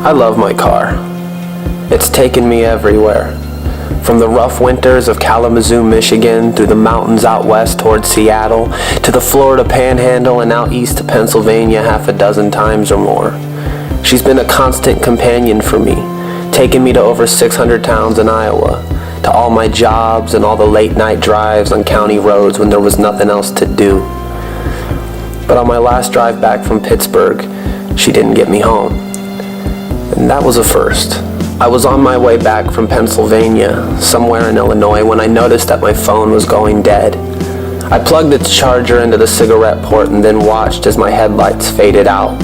I love my car. It's taken me everywhere. From the rough winters of Kalamazoo, Michigan, through the mountains out west towards Seattle, to the Florida Panhandle and out east to Pennsylvania half a dozen times or more. She's been a constant companion for me, taking me to over 600 towns in Iowa, to all my jobs and all the late night drives on county roads when there was nothing else to do. But on my last drive back from Pittsburgh, she didn't get me home. And that was a first. I was on my way back from Pennsylvania, somewhere in Illinois, when I noticed that my phone was going dead. I plugged its charger into the cigarette port and then watched as my headlights faded out.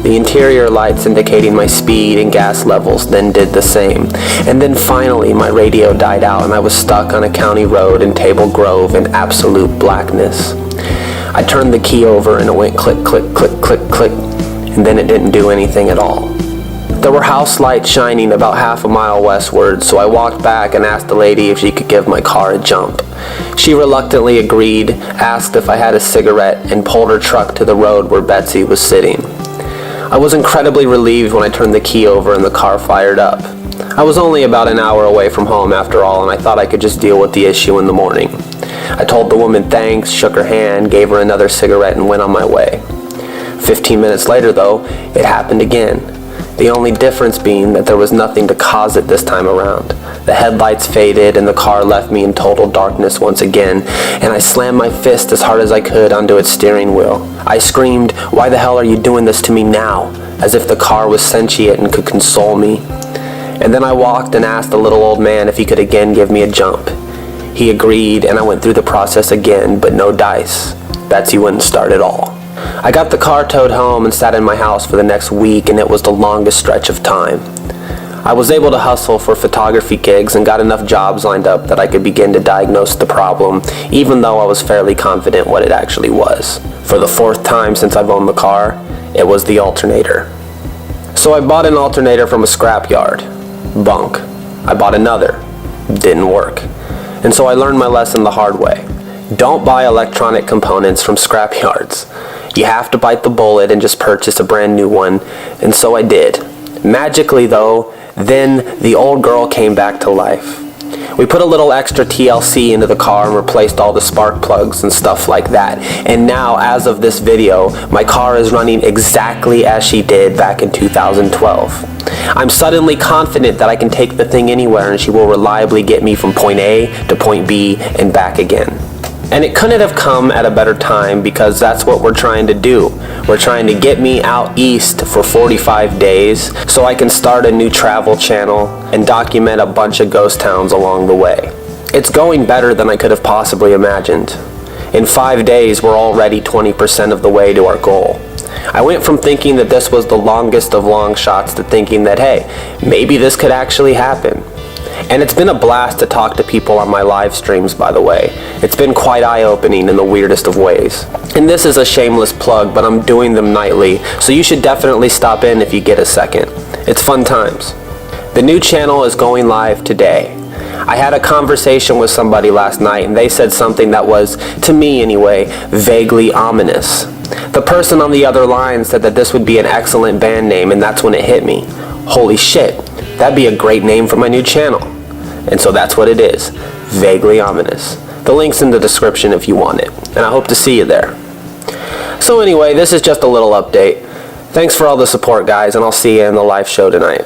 The interior lights indicating my speed and gas levels then did the same. And then finally my radio died out and I was stuck on a county road in Table Grove in absolute blackness. I turned the key over and it went click, click, click, click, click, and then it didn't do anything at all. There were house lights shining about half a mile westward, so I walked back and asked the lady if she could give my car a jump. She reluctantly agreed, asked if I had a cigarette, and pulled her truck to the road where Betsy was sitting. I was incredibly relieved when I turned the key over and the car fired up. I was only about an hour away from home after all, and I thought I could just deal with the issue in the morning. I told the woman thanks, shook her hand, gave her another cigarette, and went on my way. 15 minutes later, though, it happened again. The only difference being that there was nothing to cause it this time around. The headlights faded and the car left me in total darkness once again, and I slammed my fist as hard as I could onto its steering wheel. I screamed, "Why the hell are you doing this to me now?" as if the car was sentient and could console me. And then I walked and asked the little old man if he could again give me a jump. He agreed, and I went through the process again, but no dice. Betsy wouldn't start at all. I got the car towed home and sat in my house for the next week, and it was the longest stretch of time. I was able to hustle for photography gigs and got enough jobs lined up that I could begin to diagnose the problem, even though I was fairly confident what it actually was. For the fourth time since I've owned the car, it was the alternator. So I bought an alternator from a scrapyard. Bunk. I bought another. Didn't work. And so I learned my lesson the hard way. Don't buy electronic components from scrapyards. You have to bite the bullet and just purchase a brand new one, and so I did. Magically though, then the old girl came back to life. We put a little extra TLC into the car and replaced all the spark plugs and stuff like that. And now, as of this video, my car is running exactly as she did back in 2012. I'm suddenly confident that I can take the thing anywhere and she will reliably get me from point A to point B and back again. And it couldn't have come at a better time because that's what we're trying to do. We're trying to get me out east for 45 days so I can start a new travel channel and document a bunch of ghost towns along the way. It's going better than I could have possibly imagined. In 5 days, we're already 20% of the way to our goal. I went from thinking that this was the longest of long shots to thinking that, hey, maybe this could actually happen. And it's been a blast to talk to people on my live streams, by the way. It's been quite eye-opening in the weirdest of ways. And this is a shameless plug, but I'm doing them nightly, so you should definitely stop in if you get a second. It's fun times. The new channel is going live today. I had a conversation with somebody last night, and they said something that was, to me anyway, vaguely ominous. The person on the other line said that this would be an excellent band name, and that's when it hit me. Holy shit, that'd be a great name for my new channel. And so that's what it is, Vaguely Ominous. The link's in the description if you want it, and I hope to see you there. So anyway, this is just a little update. Thanks for all the support, guys, and I'll see you in the live show tonight.